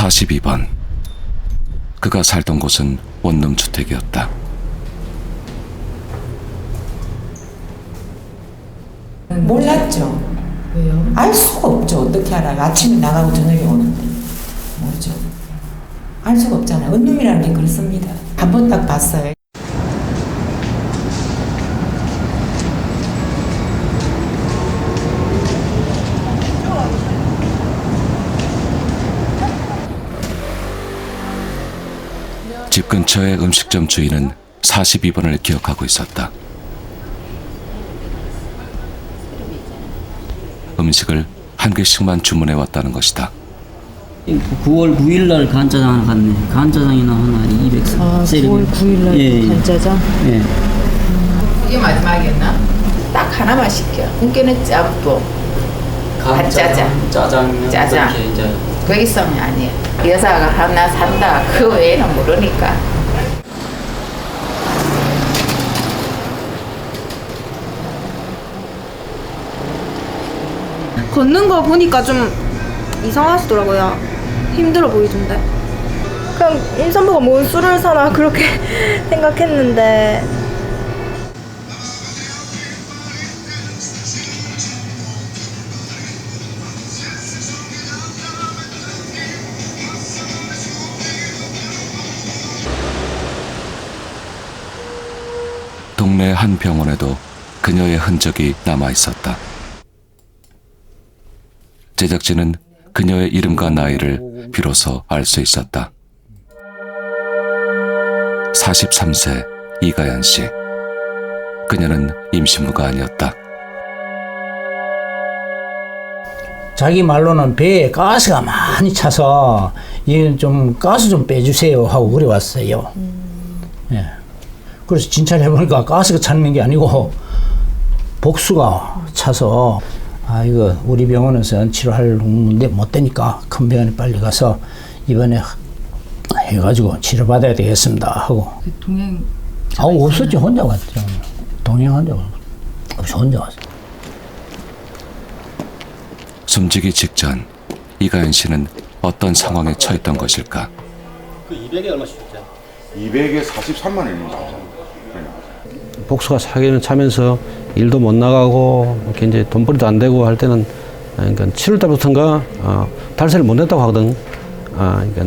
42번. 그가 살던 곳은 원룸 주택이었다. 몰랐죠. 왜요? 알 수가 없죠. 어떻게 알아요? 아침에 나가고 저녁에 오는데. 모르죠. 알 수가 없잖아요. 원룸이라는 게 그렇습니다. 한 번 딱 봤어요. 집 근처의 음식점 주인은 42번을 기억하고 있었다. 음식을 한 개씩만 주문해 왔다는 것이다. 9월 9일 날 간짜장 하나 갔네. 간짜장이나 하나 200. 아, 9월 9일 날 예, 간짜장? 예. 이게 마지막이었나? 딱 하나만 시켜. 꿈깨는 짬뽕, 간짜장, 짜장, 짜장. 이렇게 이제 거기서는 아니에요. 여자가 하나 산다. 그 외에는 모르니까. 걷는 거 보니까 좀 이상하시더라고요. 힘들어 보이던데. 그냥 임산부가 뭔 술을 사나 그렇게 생각했는데 동네 한 병원에도 그녀의 흔적이 남아 있었다. 제작진은 그녀의 이름과 나이를 비로소 알 수 있었다. 43세 이가연 씨. 그녀는 임신부가 아니었다. 자기 말로는 배에 가스가 많이 차서 이건 좀 가스 좀 빼주세요 하고 그래 왔어요. 예. 그래서 진찰을 해보니까 가스가 차는 게 아니고 복수가 차서 아 이거 우리 병원에서는 치료하는데 못 되니까 큰 병원에 빨리 가서 입원에 해가지고 치료받아야 되겠습니다 하고. 동행. 없었죠. 혼자 왔죠. 동행 혼자 왔어. 혼자 왔어. 숨지기 직전 이가연 씨는 어떤 상황에 처했던 것일까? 그 200에 얼마씩 줬죠? 200에 43만 원입니다. 복수가 사기는 차면서 일도 못 나가고 이렇게 이제 돈벌이도 안 되고 할 때는 그러니까 7월 달부터인가 달세를 못 냈다고 하거든. 그러니까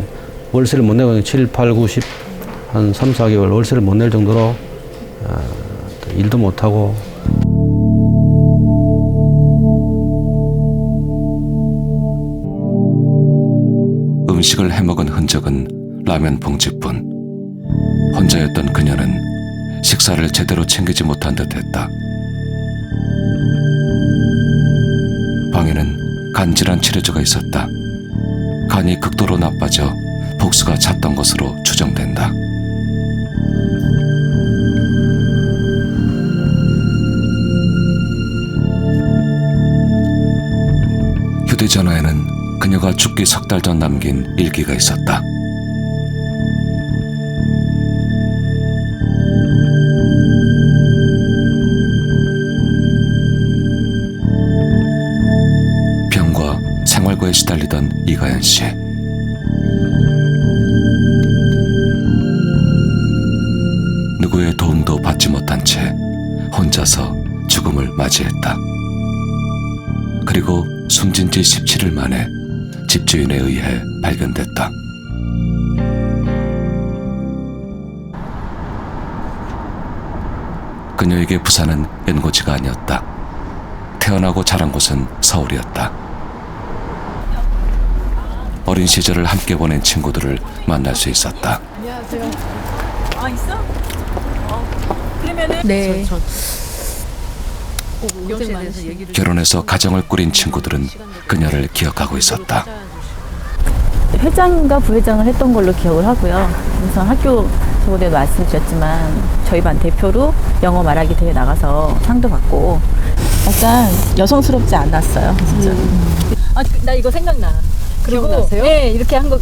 월세를 못 내고 7, 8, 9, 10 한 3, 4개월 월세를 못 낼 정도로 일도 못 하고. 음식을 해먹은 흔적은 라면 봉지뿐. 혼자였던 그녀는 식사를 제대로 챙기지 못한 듯했다. 방에는 간질환 치료제가 있었다. 간이 극도로 나빠져 복수가 찼던 것으로 추정된다. 휴대전화에는 그녀가 죽기 석 달 전 남긴 일기가 있었다. 병과 생활고에 시달리던 이가연 씨. 누구의 도움도 받지 못한 채 혼자서 죽음을 맞이했다. 그리고 숨진 지 17일 만에 집주인에 의해 발견됐다. 그녀에게 부산은 연고지가 아니었다. 태어나고 자란 곳은 서울이었다. 어린 시절을 함께 보낸 친구들을 만날 수 있었다. 안녕하세요. 아, 있어? 그러면은. 네. 결혼해서 가정을 꾸린 친구들은 그녀를 기억하고 있었다. 회장과 부회장을 했던 걸로 기억을 하고요. 그래서 학교 저번에도 말씀드렸지만 저희 반 대표로 영어 말하기 대회 나가서 상도 받고 약간 여성스럽지 않았어요. 진짜. 아, 나 이거 생각나. 그리고 기억나세요? 네, 이렇게 한 거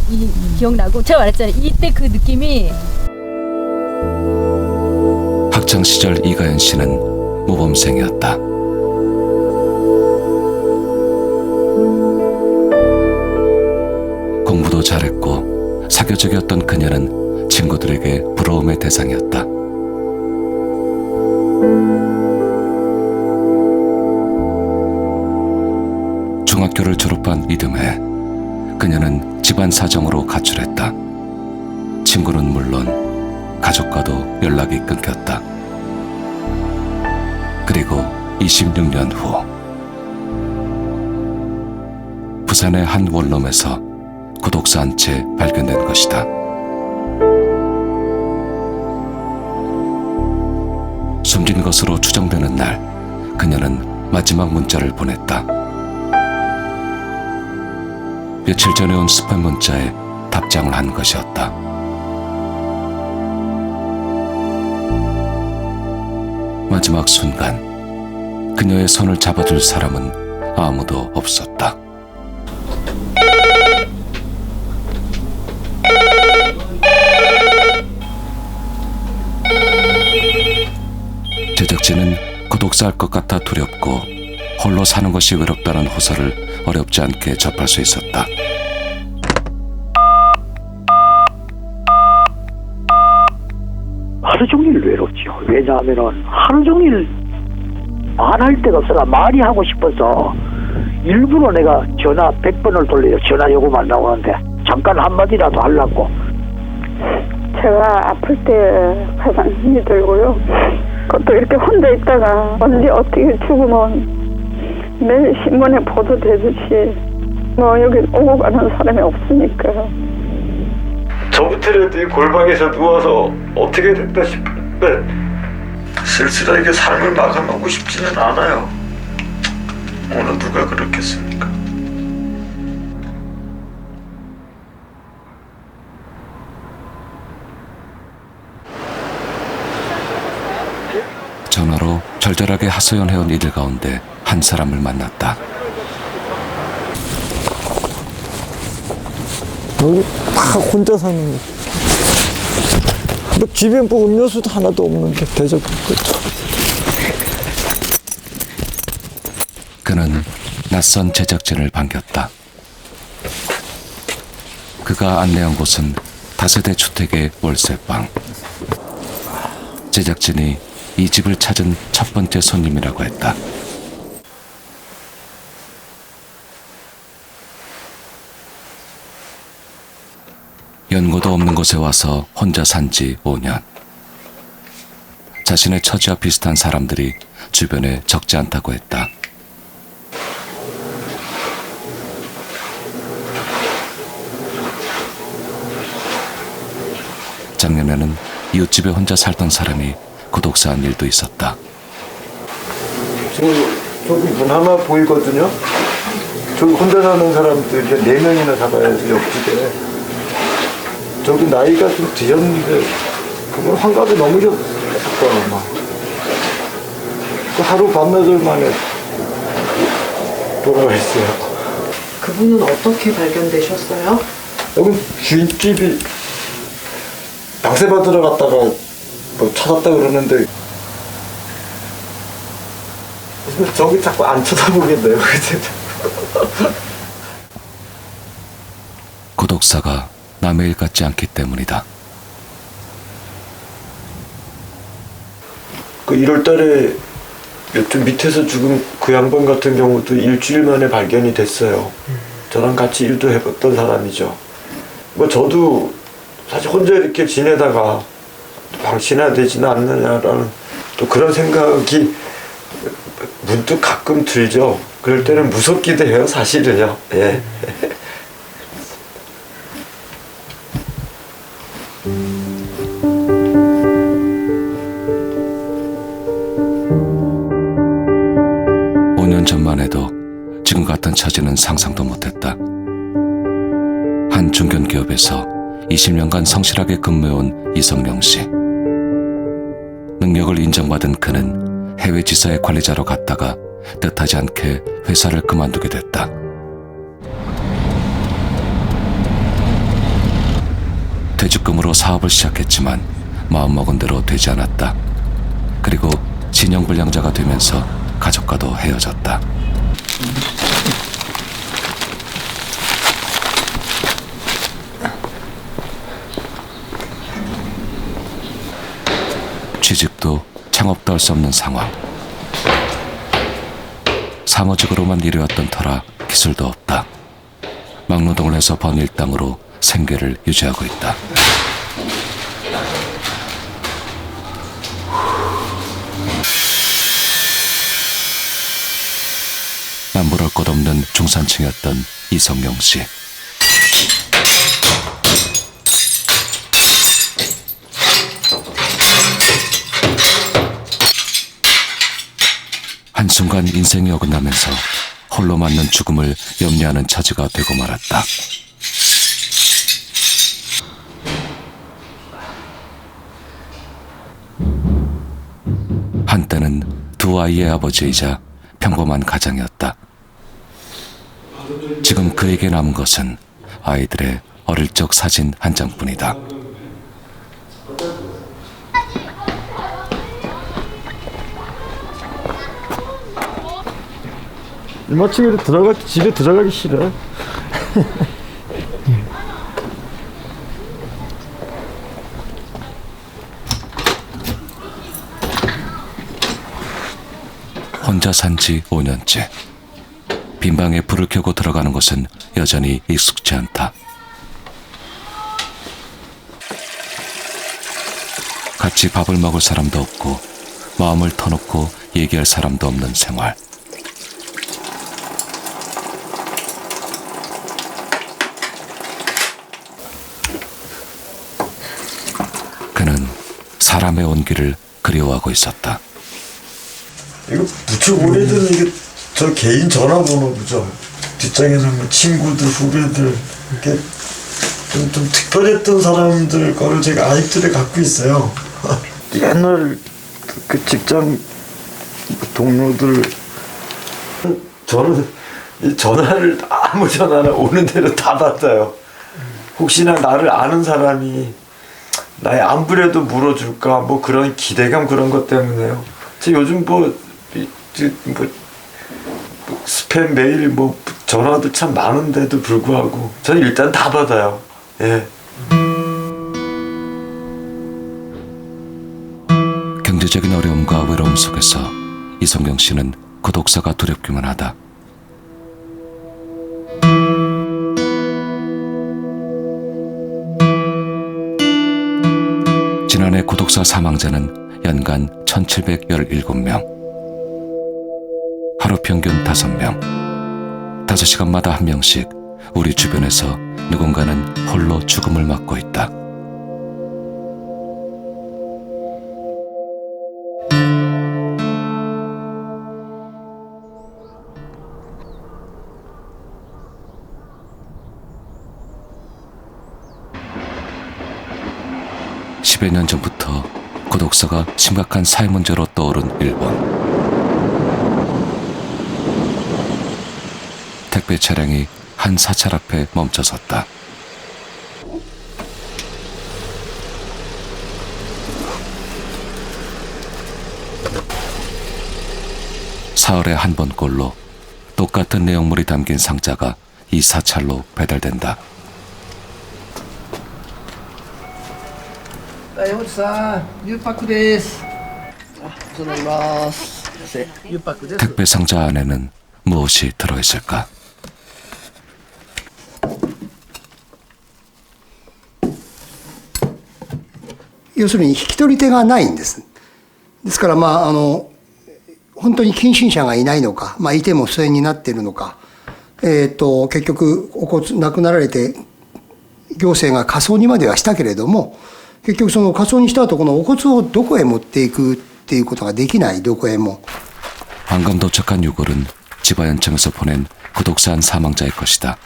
기억나고 제가 말했잖아요. 이때 그 느낌이. 학창 시절 이가연 씨는 모범생이었다. 공부도 잘했고 사교적이었던 그녀는 친구들에게 부러움의 대상이었다. 중학교를 졸업한 이듬해 그녀는 집안 사정으로 가출했다. 친구는 물론 가족과도 연락이 끊겼다. 그리고 26년 후 부산의 한 원룸에서 구독사 한 채 발견된 것이다. 숨진 것으로 추정되는 날 그녀는 마지막 문자를 보냈다. 며칠 전에 온 스팸 문자에 답장을 한 것이었다. 마지막 순간 그녀의 손을 잡아줄 사람은 아무도 없었다. 제작진은 구독사할 것 같아 두렵고 홀로 사는 것이 외롭다는 호소를 어렵지 않게 접할 수 있었다. 하루 종일 외롭죠. 왜냐하면은 하루 종일 말할 데가 없어가 말이 하고 싶어서 일부러 내가 전화 100번을 돌려요. 전화 요금만 나오는데 잠깐 한마디라도 하려고. 제가 아플 때 가장 힘이 들고요. 그것도 이렇게 혼자 있다가 언제 어떻게 죽으면 매일 신문에 보도되듯이 뭐 여기 오고 가는 사람이 없으니까. 저부터라도 이 골방에서 누워서 어떻게 됐다 싶은데 쓸쓸하게 삶을 마감하고 싶지는 않아요. 어느 누가 그렇겠습니까? 전화로 절절하게 하소연해온 이들 가운데 한 사람을 만났다. 여기 다 혼자 사는 거. 뭐 집에 뭐 음료수도 하나도 없는데 대접 그렇죠. 그는 낯선 제작진을 반겼다. 그가 안내한 곳은 다세대 주택의 월세방. 제작진이 이 집을 찾은 첫 번째 손님이라고 했다. 연고도 없는 곳에 와서 혼자 산 지 5년. 자신의 처지와 비슷한 사람들이 주변에 적지 않다고 했다. 작년에는 이웃집에 혼자 살던 사람이 구독사한 일도 있었다. 지금 저기 문 하나 보이거든요. 저기 혼자 사는 사람들 이제 4명이나 살아야지 옆집에. 저기 나이가 좀 드셨는데 그건 환갑이 넘으셨다 아마. 그 하루 밤낮을 만에 돌아가셨어요. 그분은 어떻게 발견되셨어요? 여기 주인집이 방세 받으러 갔다가 뭐 찾았다 그러는데 저기 자꾸 안 쳐다보겠네요. 구독사가 남의 일 같지 않기 때문이다. 그 1월 달에 요즘 밑에서 죽은 그 양반 같은 경우도 일주일 만에 발견이 됐어요. 저랑 같이 일도 해봤던 사람이죠. 뭐 저도 사실 혼자 이렇게 지내다가 방치해야 되지는 않느냐라는 또 그런 생각이 문득 가끔 들죠. 그럴 때는 무섭기도 해요, 사실은요. 예. 전만 해도 지금 같은 처지는 상상도 못했다. 한 중견기업에서 20년간 성실하게 근무해온 이성명 씨. 능력을 인정받은 그는 해외 지사의 관리자로 갔다가 뜻하지 않게 회사를 그만두게 됐다. 퇴직금으로 사업을 시작했지만 마음먹은 대로 되지 않았다. 그리고 진영불량자가 되면서 가족과도 헤어졌다. 사업도 창업도 할 수 없는 상황. 사무직으로만 일해왔던 터라 기술도 없다. 막노동을 해서 번 일당으로 생계를 유지하고 있다. 남부럴 것 없는 중산층이었던 이성용 씨. 한순간 인생이 어긋나면서 홀로 맞는 죽음을 염려하는 처지가 되고 말았다. 한때는 두 아이의 아버지이자 평범한 가장이었다. 지금 그에게 남은 것은 아이들의 어릴 적 사진 한 장뿐이다. 이마치기로 집에 들어가기 싫어. 혼자 산 지 5년째. 빈방에 불을 켜고 들어가는 것은 여전히 익숙지 않다. 같이 밥을 먹을 사람도 없고 마음을 터놓고 얘기할 사람도 없는 생활. 그는 사람의 온기를 그리워하고 있었다. 이거 무척 오래된 이게 저 개인 전화번호죠. 뒷장에는 뭐 친구들, 후배들 이렇게 좀 특별했던 사람들 거를 제가 아직도 갖고 있어요. 옛날 그 직장 동료들 저는 이 전화를 아무 전화나 오는 대로 다 받아요. 혹시나 나를 아는 사람이 나의 안부라도 물어줄까 뭐 그런 기대감 그런 것 때문에요. 저 요즘 뭐 스팸 메일 뭐 전화도 참 많은데도 불구하고 저는 일단 다 받아요. 예. 경제적인 어려움과 외로움 속에서 이성경 씨는 구독사가 두렵기만 하다. 지난해 구독사 사망자는 연간 1717명. 하루 평균 5명. 5시간마다 1명씩 우리 주변에서 누군가는 홀로 죽음을 맞고 있다. (10여 년) 전부터 구독사가 심각한 사회 문제로 떠오른 일본. 택배 차량이 한 사찰 앞에 멈춰섰다. 사흘에 한 번꼴로 똑같은 내용물이 담긴 상자가 이 사찰로 배달된다. 택배 상자 안에는 무엇이 들어있을까?要するに引き取り手がないんです。ですから本当に近親者がいないのか、いても疎遠になっているのか、結局亡くなられて行政が火葬にまではしたけれども、結局その火葬にした後このお骨をどこへ持っていくっていうことができない。どこへも。 방금 도착한 유골은 지바현청에서 보낸 구독사한 사망자의 것이다.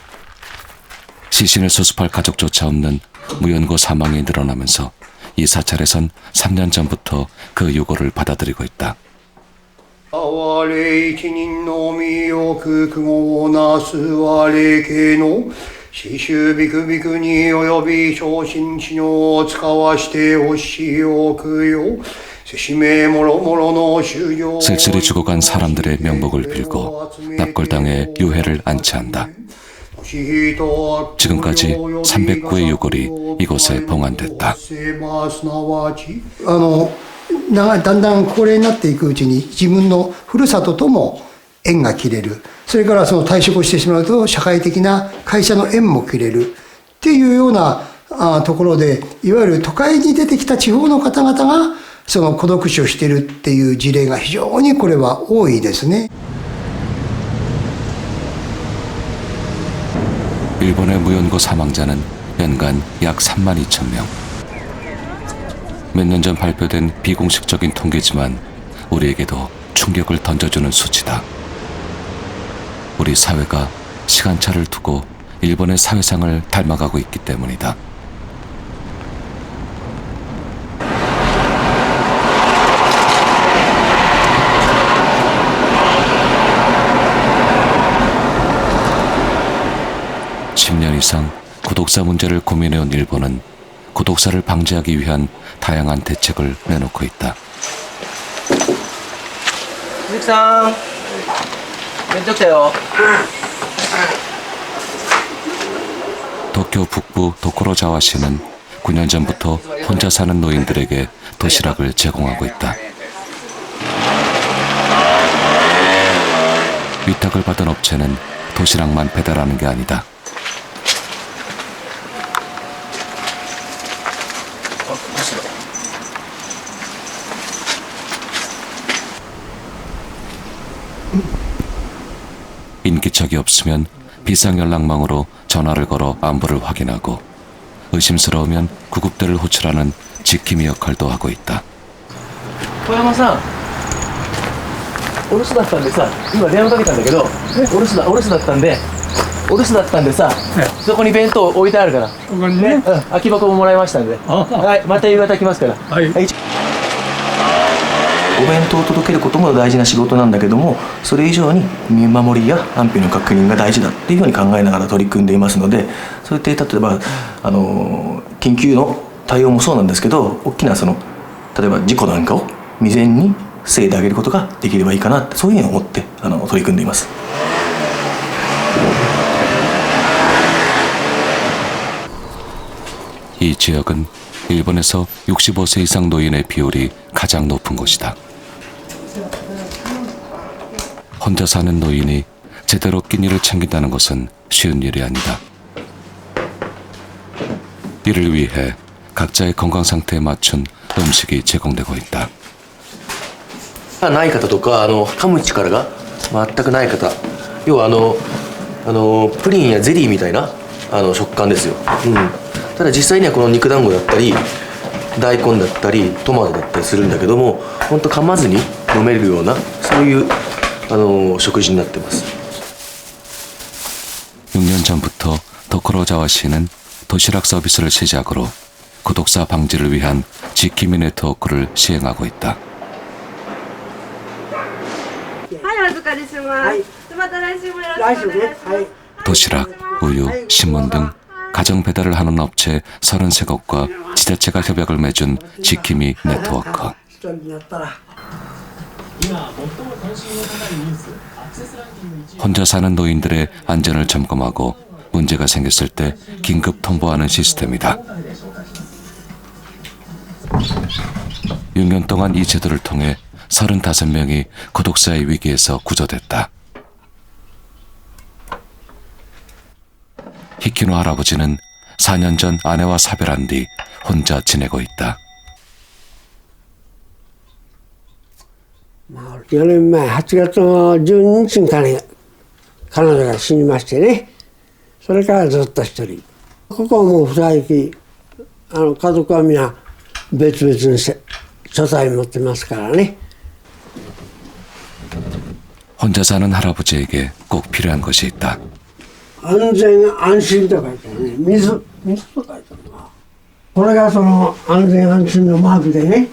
시신을 수습할 가족조차 없는 무연고 사망이 늘어나면서 이 사찰에선 3년 전부터 그 유골을 받아들이고 있다. 쓸쓸히 죽어간 사람들의 명복을 빌고 납골당에 유해를 안치한다. 지금까지 309의 유골이 이곳에 봉안됐다. だんだん高齢になっていくうちに自分のふるさととも縁が切れる。それからその退職をしてしまうと社会的な会社の縁も切れるっていうようなところで、いわゆる都会に出てきた地方の方々がその孤独死をしているっていう事例が非常にこれは多いですね。 일본의 무연고 사망자는 연간 약 3만 2천 명. 몇 년 전 발표된 비공식적인 통계지만 우리에게도 충격을 던져주는 수치다. 우리 사회가 시간차를 두고 일본의 사회상을 닮아가고 있기 때문이다. (10년) 이상 고독사 문제를 고민해온 일본은 고독사를 방지하기 위한 다양한 대책을 내놓고 있다. 鈴木さん、弁当来たよ。 도쿄 북부 도코로자와시는 9년 전부터 혼자 사는 노인들에게 도시락을 제공하고 있다. 위탁을 받은 업체는 도시락만 배달하는 게 아니다. 인기척이 없으면 비상연락망으로 전화를 걸어 안부를 확인하고 의심스러우면 구급대를 호출하는 지킴이 역할도 하고 있다. 小山さん、お留守だったんでさ、今電話かけたんだけど、お留守だったんでさ、そこに弁当置いてあるから、ね、空き箱ももらいましたんで、はい、また夕方来ますから。はい。お弁当を届けることも大事な仕事なんだけども、それ以上に見守りや安否の確認が大事だっていうふうに考えながら取り組んでいますので、そうやって例えば緊急の対応もそうなんですけど、大きな例えば事故なんかを未然に防いであげることができればいいかなって、そういうふうに思って取り組んでいます。 이 지역은 일본에서 65세 이상 노인의 비율이 가장 높은 곳이다. 혼자 사는 노인이 제대로 끼니를 챙긴다는 것은 쉬운 일이 아니다. 이를 위해 각자의 건강 상태에 맞춘 음식이 제공되고 있다. ない方とか噛む力が全くない方、要はプリンやゼリーみたいな食感ですよ。ただ実際にはこの肉団子だったり大根だったりトマトだったりするんだけども、本当噛まずに飲めるようなそういう食事になってます。 6년 전부터 도코로자와시는 도시락 서비스를 시작으로 고독사 방지를 위한 지킴이 네트워크를 시행하고 있다. はい、お預かりします。また来週もよろしくお願いします。 도시락, 우유, 신문 등 가정 배달을 하는 업체 33곳과 지자체가 협약을 맺은 지킴이 네트워크. 혼자 사는 노인들의 안전을 점검하고 문제가 생겼을 때 긴급 통보하는 시스템이다. 6년 동안 이 제도를 통해 35명이 고독사의 위기에서 구조됐다. 히키노 할아버지는 4년 전 아내와 사별한 뒤 혼자 지내고 있다. 4年前8月の12日に彼女が死にましてね、それからずっと一人。ここはもう不在家族は皆別々に所在持ってますからね。 혼자 사는 할아버지에게 꼭 필요한 것이 있다. 安全安心と書いてあるね。水と書いてあるな。これがその安全安心のマークでね、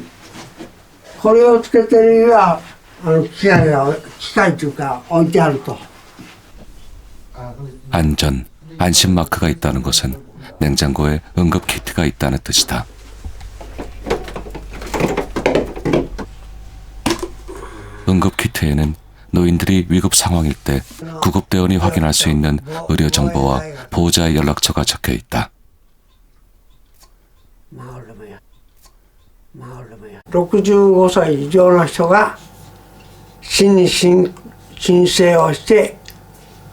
これをつけてるには機械というか置いてあると。 안전, 안심 마크가 있다는 것은 냉장고에 응급 키트가 있다는 뜻이다. 응급 키트에는 노인들이 위급 상황일 때 구급대원이 확인할 수 있는 의료 정보와 보호자의 연락처가 적혀 있다. 65歳以上の人が市に申請をして、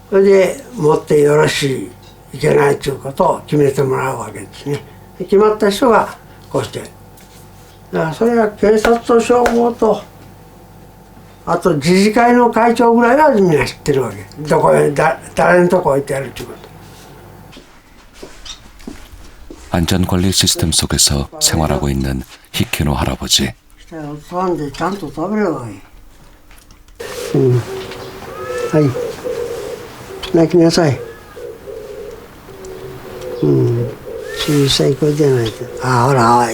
それで持ってよろしいけないということを決めてもらうわけですね。決まった人がこうして、だからそれは警察と消防とあと自治会の会長ぐらいはみんな知ってるわけ。どこへ誰のとこ置いてあるということ。 안전관리 시스템 속에서 생활하고 있는 히키노 할아버지. んでちゃんと食べればいい。はい。泣きなさい。小さい子じゃないと。ほら、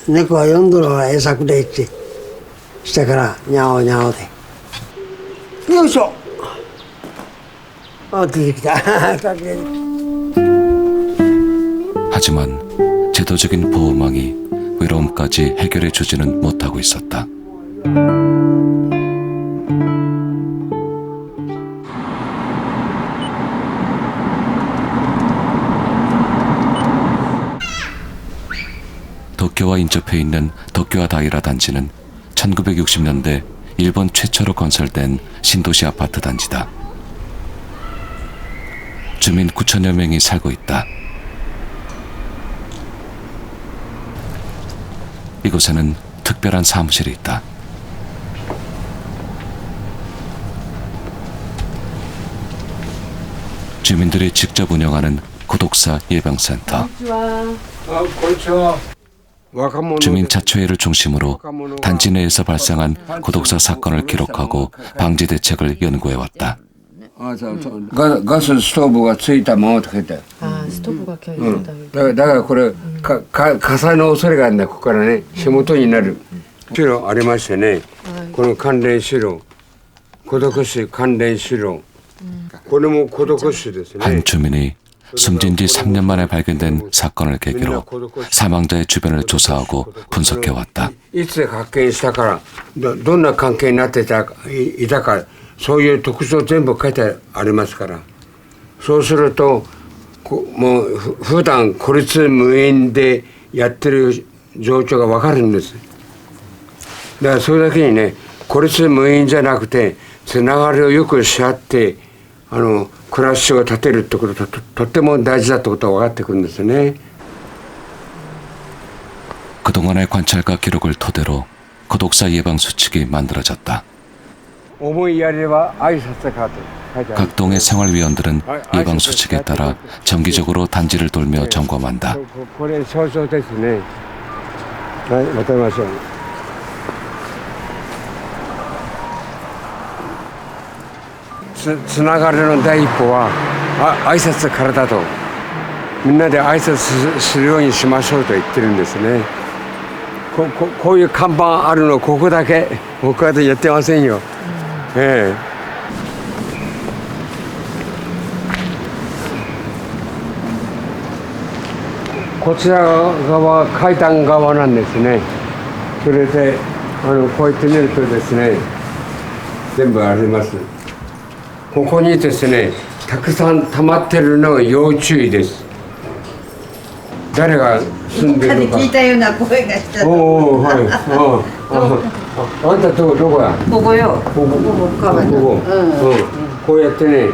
猫は呼んどるわ、餌くれって。下からにゃおにゃおで。よいしょ。出てきた。 하지만 제도적인 보호망이 외로움까지 해결해 주지는 못하고 있었다. 도쿄와 인접해 있는 도쿄와 다이라 단지는 1960년대 일본 최초로 건설된 신도시 아파트 단지다. 주민 9천여 명이 살고 있다. 이곳에는 특별한 사무실이 있다. 주민들이 직접 운영하는 고독사 예방센터. 주민 자초회를 중심으로 단지 내에서 발생한 고독사 사건을 기록하고 방지 대책을 연구해왔다. 가스 스토브가 ついたままと書いてある。ストーブが켜 있다。だからこれ火災の恐れがあるんだ。ここからね火元になる資料ありましてね。この関連資料、孤独死関連資料。これも孤独死ですね。 한 주민이 숨진 지 3년 만에 발견된 사건을 계기로 사망자의 주변을 조사하고 분석해왔다. いつ発見したからどんな関係になっていたかそういう特徴全部書いてありますから、そうするともう普段孤立無縁でやってる状況が分かるんです。だからそれだけにね、孤立無縁じゃなくてつながりをよくし合って暮らしを立てるってことととっても大事だってことが分かってくるんですね。 그동안의 관찰과 기록을 토대로 고독사 예방 수칙이 만들어졌다. 각 동의 생활위원들은 예방 수칙에 따라 정기적으로 단지를 돌며 점검한다.つながりの第一歩は挨拶からだと、みんなで挨拶するようにしましょうと言ってるんですね。こういう看板あるのここだけ、僕はやってませんよ。こちら側は階段側なんですね。それでこうやって見るとですね、全部あります。ここにですね、たくさん溜まってるのが要注意です。誰が住んでるのか。聞いたような声がした。おお、はい。あんたどこや。ここよ。こうやってね、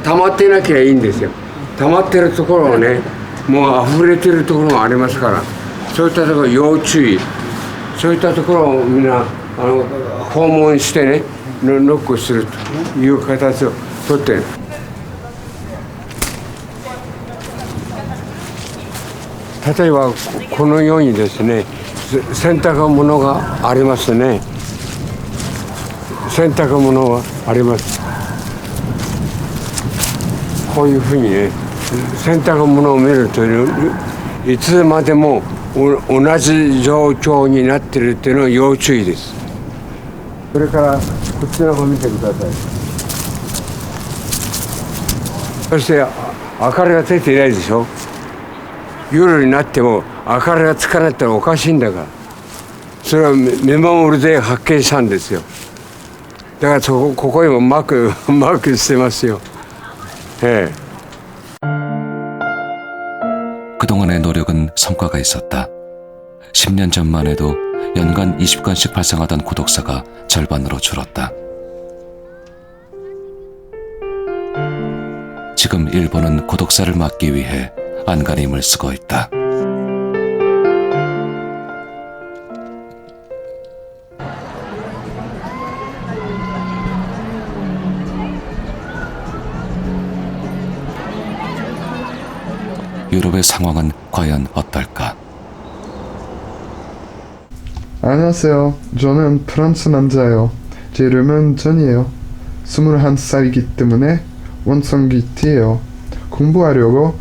溜まってなきゃいいんですよ。溜まってるところはね、もう溢れてるところがありますから、そういったところ要注意。そういったところをみんな訪問してね、ノックするという形をとってる。例えばこのようにですね、洗濯物がありますね。洗濯物があります。こういうふうにね、洗濯物を見るといつまでも同じ状況になっているっていうのは要注意です。それからこっちの方見てください。そして明かりがついていないでしょ。夜になっても明かりがつかないってのはおかしいんだから、それは見守りで発見したんですよ。だからここにもマークしてますよ。그동안의 노력은 성과가 있었다. 10년 전만 해도 연간 20건씩 발생하던 구독사가 절반으로 줄었다. 지금 일본은 구독사를 막기 위해 안간힘을 쓰고 있다. 유럽의 상황은 과연 어떨까? 안녕하세요. 저는 프랑스 남자예요. 제 이름은 존이에요. 21살이기 때문에 원성기 T예요. 공부하려고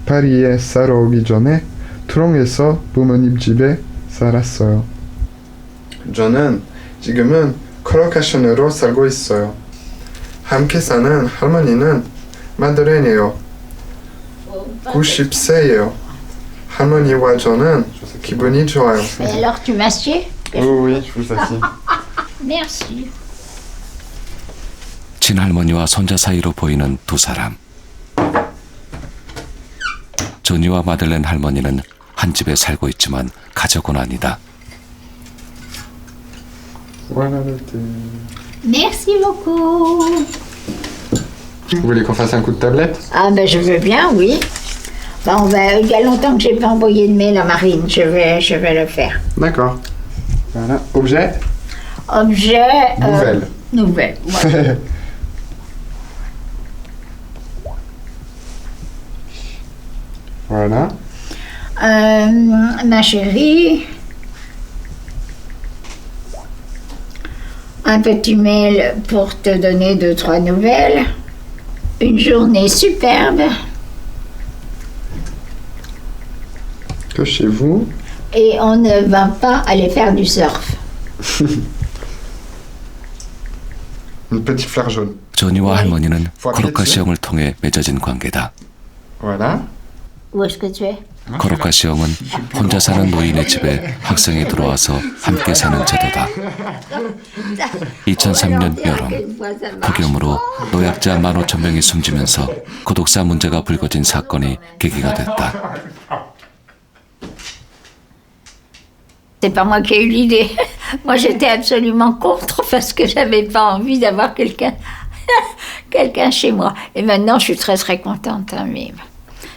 파리에 살러 오기 전에 트롱에서 부모님 집에 살았어요. 저는 지금은 컬로케이션으로 살고 있어요. 함께 사는 할머니는 마드렌이에요. 90세예요. 할머니와 저는 기분이 좋아요. Alors tu m'assieds? Oui, je vous assieds. Merci. 친할머니와 손자 사이로 보이는 두 사람. 조니와 마들렌 할머니는 한 집에 살고 있지만 가족은 아니다. Voilà le thé. Merci beaucoup. Vous voulez qu'on fasse un coup de tablette? Ah ben je veux bien, oui. Ben, il y a longtemps que j'ai pas envoyé de mail à Marine. Je vais le faire. D'accord. Voilà. Objet? Objet. Nouvelle. Nouvelle. Ouais. Voilà. Ma chérie, un petit mail pour te donner 2-3 nouvelles. Une journée superbe. Que chez vous? Et on ne va pas aller faire du surf. Une petite fleur jaune. 조니와 할머니는 코로카 시형을 통해 맺어진 관계다. Voilà. Où est-ce que tu es? 코로카 시형은 혼자 사는 노인의 집에 학생이 들어와서 함께 사는 제도다. 2003년 여름, 폭염으로 노약자 15,000명이 숨지면서 구독사 문제가 불거진 사건이 계기가 됐다. C'est pas moi qui ai eu l'idée. Moi, j'étais absolument contre parce que j'avais pas envie d'avoir quelqu'un chez moi. Et maintenant, je suis très très contente. Hein, mais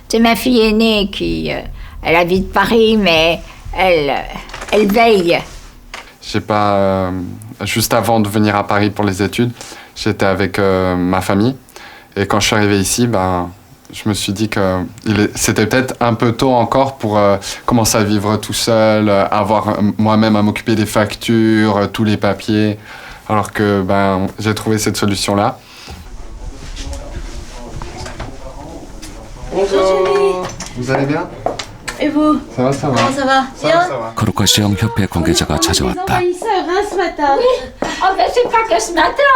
c'est ma fille aînée qui, elle habite Paris, mais elle veille. J'ai pas, juste avant de venir à Paris pour les études, j'étais avec ma famille. Et quand je suis arrivé ici, je me suis dit que c'était peut-être un peu tôt encore pour commencer à vivre tout seul, avoir moi-même à m'occuper des factures, tous les papiers. Alors que j'ai trouvé cette solution-là. Bonjour. Vous allez bien? Et vous? Ça va, ça va. Comment ça va? Bien? 코로카 시형 협회 관계자가 찾아왔다. Envahisseurs, hein, ce matin. Oui. Oh ben c'est pas que ce matin.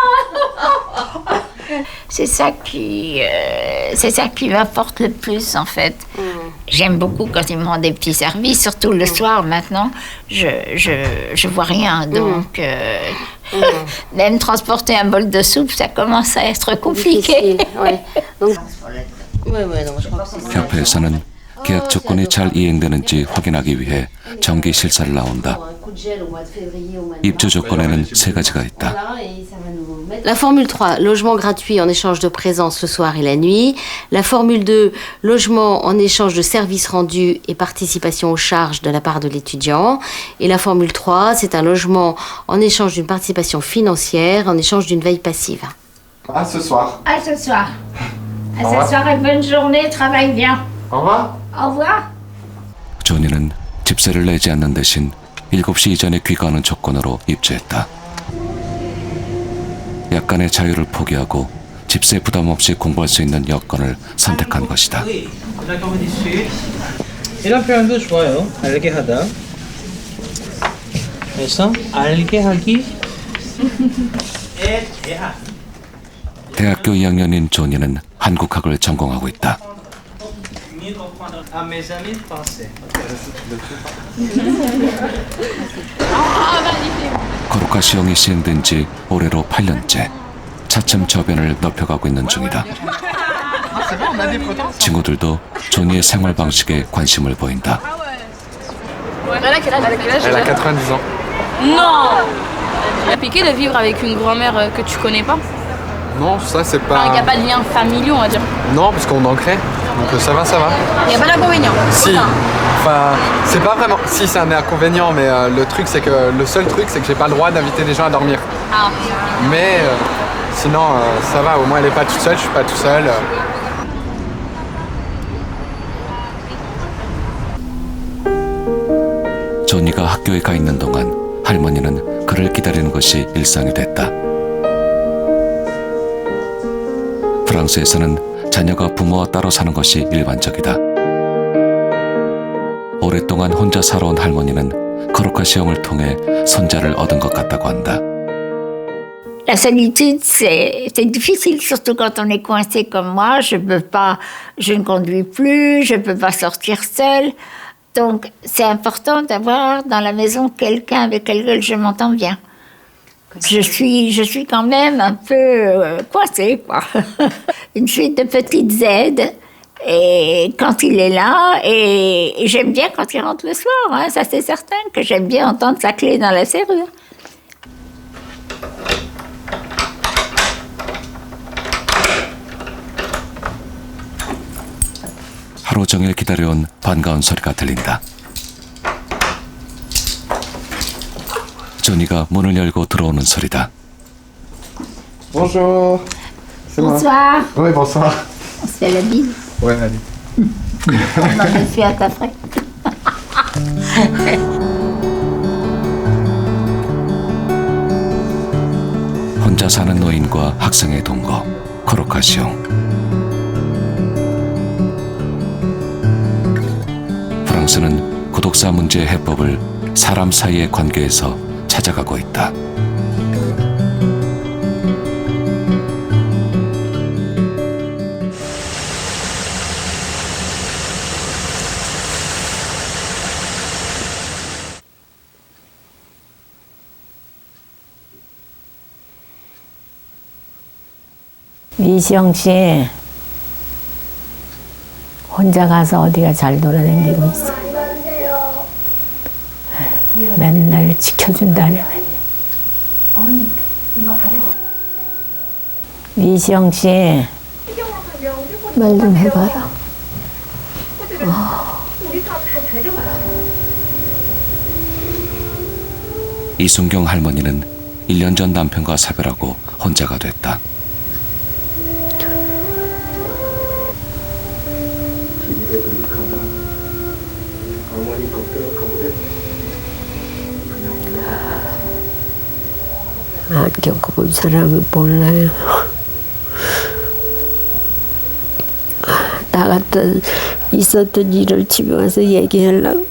C'est ça qui m'apporte le plus en fait. J'aime beaucoup quand ils me rendent des petits services, surtout le soir maintenant. Je vois rien, donc même transporter un bol de soupe, ça commence à être compliqué. 협회에서는 계약 조건이 잘 이행되는지 확인하기 위해 정기 실사를 나온다. 입주 조건에는 3가지가 있다. La formule 3, logement gratuit en échange de présence le soir et la nuit. La formule 2, logement en échange de services rendus et participation aux charges de la part de l'étudiant. Et la formule 3, c'est un logement en échange d'une participation financière, en échange d'une veille passive. À ce soir. À ce soir. À ce soir et bonne journée, travaille bien. Au revoir. Au revoir. 조니는 집세를 내지 않는 대신 7시 이전에 귀가하는 조건으로 입주했다. 약간의 자유를 포기하고 집세 부담 없이 공부할 수 있는 여건을 선택한 것이다. 이런 표현도 좋아요. 알게 하다. 그래서 알게 하기. 대학교 2학년인 조니는 한국학을 전공하고 있다. 코로카 시형이 시행된 지 올해로 8년째. 차츰 저변을 넓혀가고 있는 중이다. 친구들도 조니의 생활 방식에 관심을 보인다. Elle a 90 ans. Non. Compliqué de vivre avec une grand-mère que tu connais pas. Non, ça c'est Il pas... n'y a pas de lien familial, on va dire. Non, parce qu'on ancrait. Donc ça va, ça va. Il n'y a pas d'inconvénient. Si. Enfin, c'est pas vraiment... Si, c'est un inconvénient, mais le truc, c'est que... Le seul truc, c'est que j'ai pas le droit d'inviter les gens à dormir. Ah. Mais sinon, ça va. Au moins, elle est pas toute seule, je suis pas tout seul. 조니가 학교에 가 있는 동안 할머니는 그를 기다리는 것이 일상이 됐다. 프랑스에서는 자녀가 부모와 따로 사는 것이 일반적이다. 오랫동안 혼자 살아온 할머니는 거룩한 시험을 통해 손자를 얻은 것 같다고 한다. La solitude, c'est difficile, surtout quand on est coincé comme moi. Je ne conduis plus, je ne peux pas sortir seule. Donc, c'est important d'avoir dans la maison quelqu'un avec lequel je m'entends bien. Je suis quand même un peu coincée, quoi. Une suite de petites aides. Et quand il est là, et j'aime bien quand il rentre le soir, hein, ça c'est certain, que j'aime bien entendre sa clé dans la serrure. 하루 종일 기다려온 반가운 소리가 들린다. 조니가 문을 열고 들어오는 소리다. Bonjour. C'est moi. Bonsoir. Oui, bonsoir. On se fait la bise. Ouais, allez. Non, je suis à ta frais. 혼자 사는 노인과 학생의 동거 코로카시옹. 프랑스는 구독사 문제의 해법을 사람 사이의 관계에서 찾아가고 있다. 이시영 씨 혼자 가서 어디가 잘 돌아다니고 있어. 맨날 지켜준다려니. 이시영 씨 말 좀 해봐라. 이순경 할머니는 1년 전 남편과 사별하고 혼자가 됐다. 안 겪어본 사람은 몰라요. 나갔던 있었던 일을 집에 와서 얘기하려고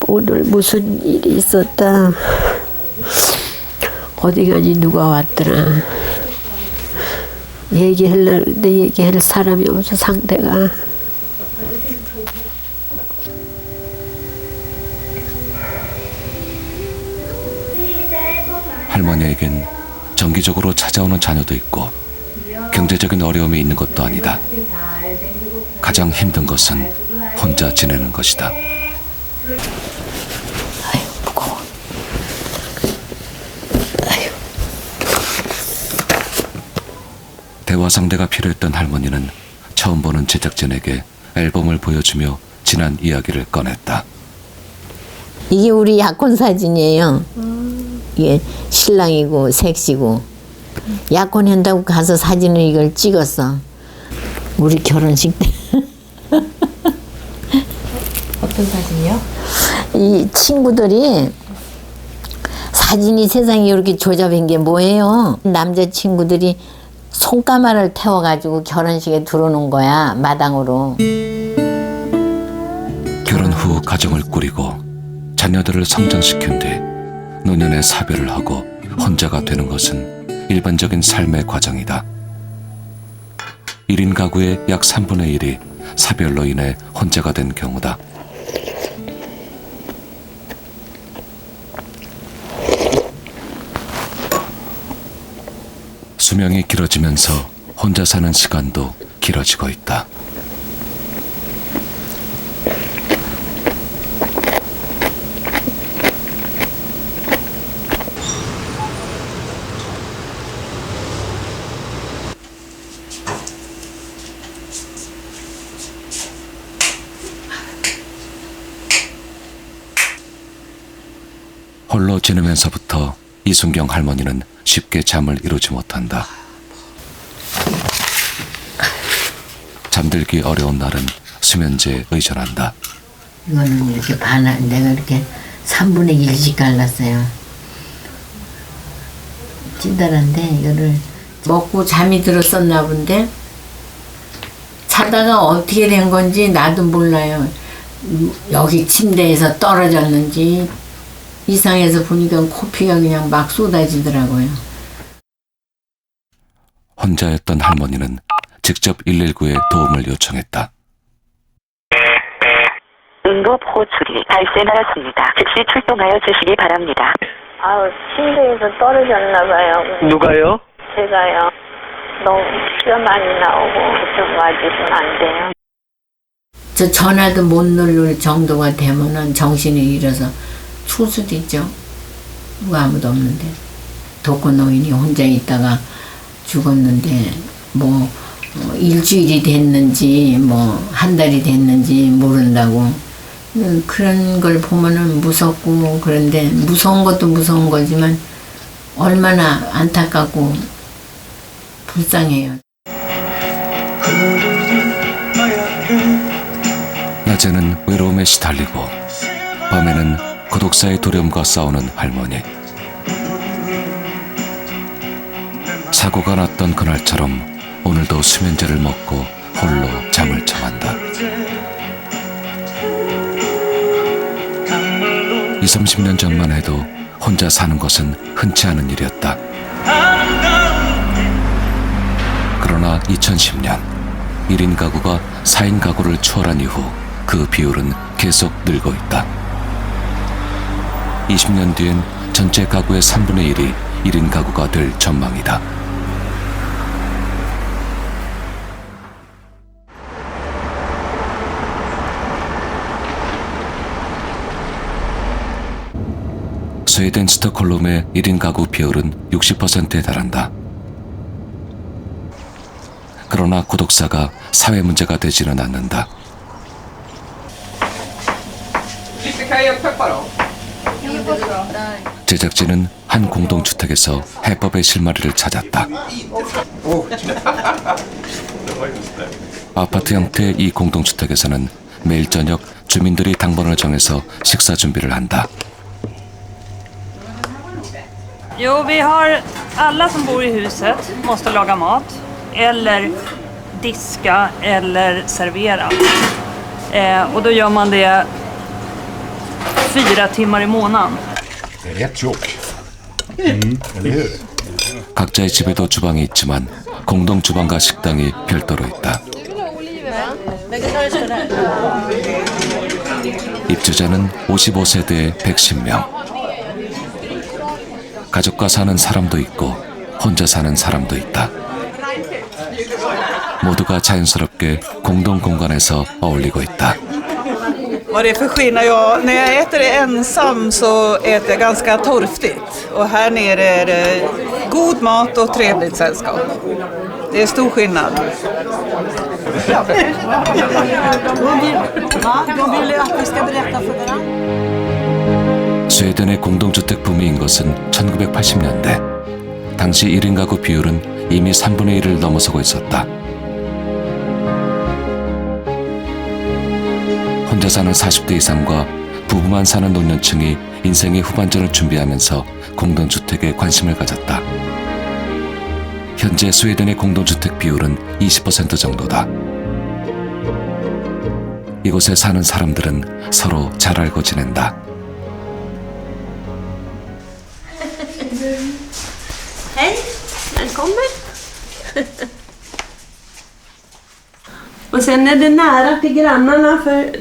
오늘 무슨 일이 있었다. 어디 가니 누가 왔더라. 얘기하려는데 얘기할 사람이 없어 상대가. 할머니에겐 정기적으로 찾아오는 자녀도 있고 경제적인 어려움이 있는 것도 아니다. 가장 힘든 것은 혼자 지내는 것이다. 대화 상대가 필요했던 할머니는 처음 보는 제작진에게 앨범을 보여주며 지난 이야기를 꺼냈다. 이게 우리 약혼 사진이에요. 이게 신랑이고 색시고 약혼한다고 가서 사진을 이걸 찍었어. 우리 결혼식 때. 어떤 사진이요? 이 친구들이 사진이 세상에 이렇게 조잡한 게 뭐예요? 남자친구들이 손가마를 태워가지고 결혼식에 들어오는 거야, 마당으로. 결혼 후 가정을 꾸리고 자녀들을 성장시킨 뒤 노년에 사별을 하고 혼자가 되는 것은 일반적인 삶의 과정이다. 1인 가구의 약 3분의 1이 사별로 인해 혼자가 된 경우다. 수명이 길어지면서 혼자 사는 시간도 길어지고 있다. 나이도 지나면서부터 이순경 할머니는 쉽게 잠을 이루지 못한다. 잠들기 어려운 날은 수면제에 의존한다. 이거는 이렇게 내가 이렇게 3분의 1씩 갈랐어요. 찐달한데 이거를 먹고 잠이 들었었나 본데 자다가 어떻게 된 건지 나도 몰라요. 여기 침대에서 떨어졌는지 이상해서 보니까 코피가 그냥 막 쏟아지더라고요. 혼자였던 할머니는 직접 119에 도움을 요청했다. 응급 호출이 발생하였습니다. 즉시 출동하여 주시기 바랍니다. 침대에서 떨어졌나 봐요. 누가요? 제가요. 너무 피가 많이 나오고 좀 와주시면 안 돼요. 저 전화도 못 누를 정도가 되면은 정신이 잃어서 죽을 수도 있죠. 누가 아무도 없는데. 독거노인이 혼자 있다가 죽었는데 뭐 일주일이 됐는지 뭐 한 달이 됐는지 모른다고. 그런 걸 보면은 무섭고 그런데 무서운 것도 무서운 거지만 얼마나 안타깝고 불쌍해요. 낮에는 외로움에 시달리고 밤에는 고독사의 두려움과 싸우는 할머니. 사고가 났던 그날처럼 오늘도 수면제를 먹고 홀로 잠을 청한다. 20-30년 전만 해도 혼자 사는 것은 흔치 않은 일이었다. 그러나 2010년 1인 가구가 4인 가구를 추월한 이후 그 비율은 계속 늘고 있다. 20년 뒤엔 전체 가구의 3분의 1이 1인 가구가 될 전망이다. 스웨덴 스톡홀름의 1인 가구 비율은 60%에 달한다. 그러나 고독사가 사회 문제가 되지는 않는다. 제작진은 한 공동주택에서 해법의 실마리를 찾았다. 아파트 형태의 이 공동주택에서는 매일 저녁 주민들이 당번을 정해서 식사 준비를 한다. Jo, vi har alla som bor i huset måste laga mat eller diska eller servera. Och då gör man det 4 timmar i månaden. Det är rätt tjock. Eller hur? 각자의 집에도 주방이 있지만 공동 주방과 식당이 별도로 있다. 입주자는 55세대의 110명. 가족과 사는 사람도 있고 혼자 사는 사람도 있다. 모두가 자연스럽게 공동 공간에서 어울리고 있다. Vad det är för skillnad? När jag äter ensam så äter jag ganska torftigt. Och här nere är det god mat och trevligt sällskap. Det är stor skillnad. De vill att vi ska berätta för varandra. 스웨덴의 공동주택 붐인 것은 1980년대. 당시 1인 가구 비율은 이미 3분의 1을 넘어서고 있었다. 혼자 사는 40대 이상과 부부만 사는 노년층이 인생의 후반전을 준비하면서 공동주택에 관심을 가졌다. 현재 스웨덴의 공동주택 비율은 20% 정도다. 이곳에 사는 사람들은 서로 잘 알고 지낸다. Hej, välkommen. Och sen är det nära till grannarna för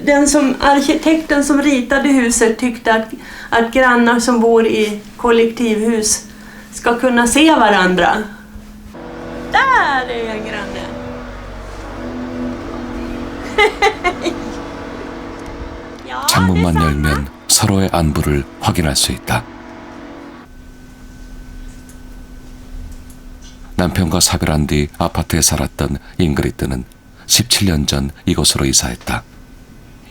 arkitekten som ritade huset tyckte att grannar som bor i kollektivhus ska kunna se varandra. Där är en granne. 창문만 열면 서로의 안부를 확인할 수 있다. 남편과 사별한 뒤 아파트에 살았던 잉그리트는 17년 전 이곳으로 이사했다.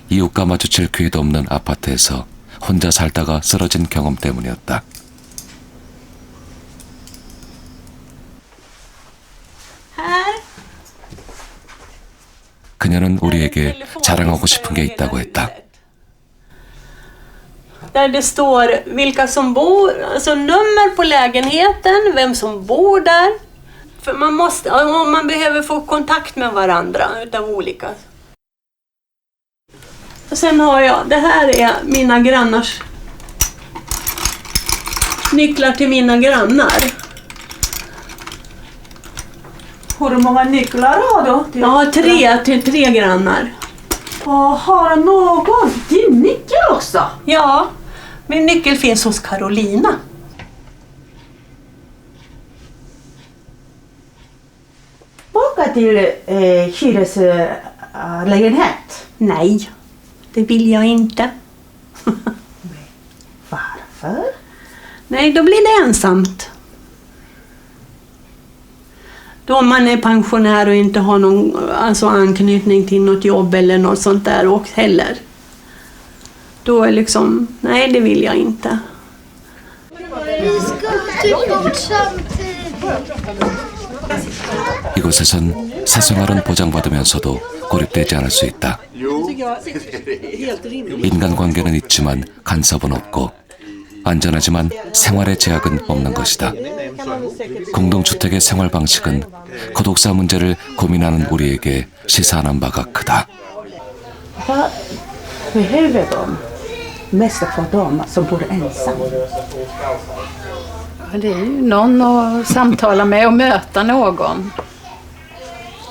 이웃과 마주칠 기회도 없는 아파트에서 혼자 살다가 쓰러진 경험 때문이었다. 그녀는 우리에게 자랑하고 싶은 게 있다고 했다. Där det står vilka som bor, alltså nummer på lägenheten, vem som bor där. För man måste, om man behöver få kontakt med varandra utav olika. Och sen har jag, det här är mina grannars nycklar till mina grannar. Hur många nycklar har du? Jag har tre grannar. Har någon din nyckel också? Ja, min nyckel finns hos Carolina. Åka till hyreslägenhet? Nej, det vill jag inte. Varför? Nej, då blir det ensamt. Då man är pensionär och inte har någon anknytning till något jobb eller något sånt där och heller. Då är liksom, nej det vill jag inte. Vi ska till bort samtidigt. 이곳에선 사생활은 보장받으면서도 고립되지 않을 수 있다. 인간관계는 있지만 간섭은 없고 안전하지만 생활의 제약은 없는 것이다. 공동주택의 생활 방식은 고독사 문제를 고민하는 우리에게 시사하는 바가 크다. Vad behöver de mest för dem som bor ensam? Det är ju någon att samtala med och möta någon.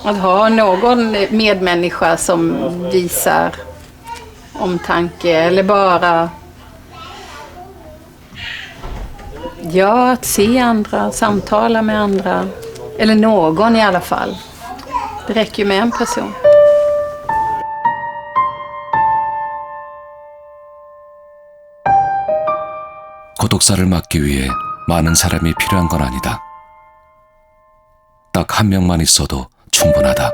Att ha någon medmänniska som visar omtanke eller bara att se andra, samtala med andra. Eller någon i alla fall. Det räcker ju med en person. 고독사를 막기 위해 많은 사람이 필요한 건 아니다. 딱 한 명만 있어도 충분하다.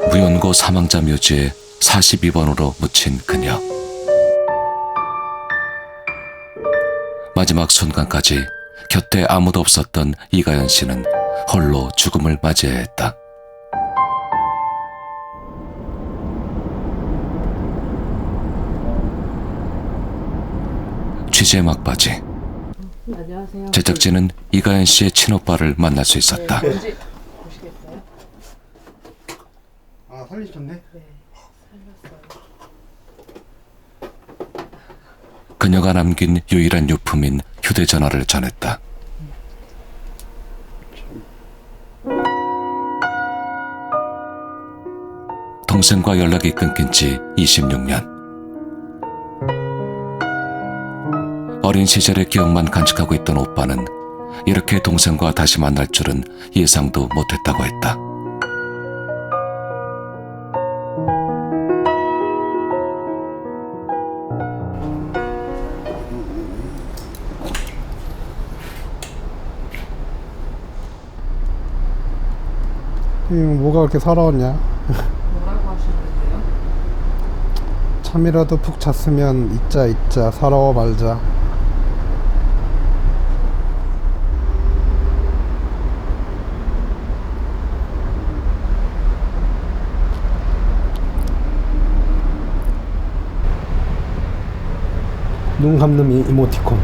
무연고 사망자 묘지에 42번으로 묻힌 그녀. 마지막 순간까지 곁에 아무도 없었던 이가연 씨는 홀로 죽음을 맞이해야 했다. 취재 막바지. 제작진은 이가연 씨의 친오빠를 만날 수 있었다. 아, 살리셨네? 그녀가 남긴 유일한 유품인 휴대전화를 전했다. 동생과 연락이 끊긴 지 26년. 어린 시절의 기억만 간직하고 있던 오빠는 이렇게 동생과 다시 만날 줄은 예상도 못했다고 했다. 뭐가 그렇게 서러웠냐? 뭐라고 하시는데요? 잠이라도 푹 잤으면 잊자 서러워 말자. 눈 감는 이모티콘.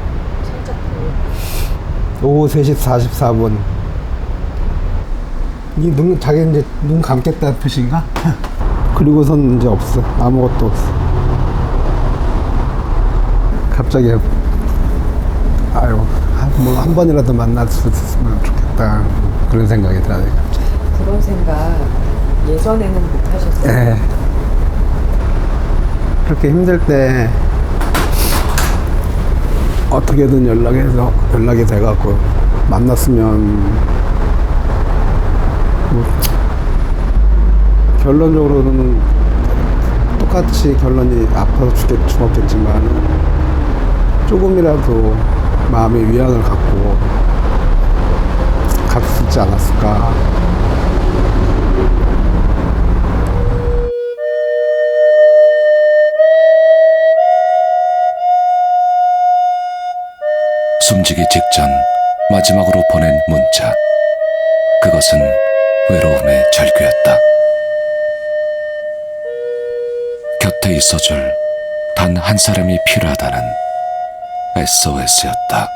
오후 3시 44분. 자기 이제 눈 감겠다는 뜻인가? 그리고선 이제 없어. 아무것도 없어. 갑자기 아유 뭐 한 번이라도 만날 수 있으면 좋겠다 그런 생각이 들어요. 갑자기. 그런 생각 예전에는 못 하셨어요? 네. 그렇게 힘들 때 어떻게든 연락이 돼갖고 만났으면 뭐 결론적으로는 똑같이 결론이 아파서 죽었겠지만 조금이라도 마음의 위안을 갖고 갈 수 있지 않았을까. 숨지기 직전 마지막으로 보낸 문자. 그것은 외로움의 절규였다. 곁에 있어줄 단 한 사람이 필요하다는 SOS였다.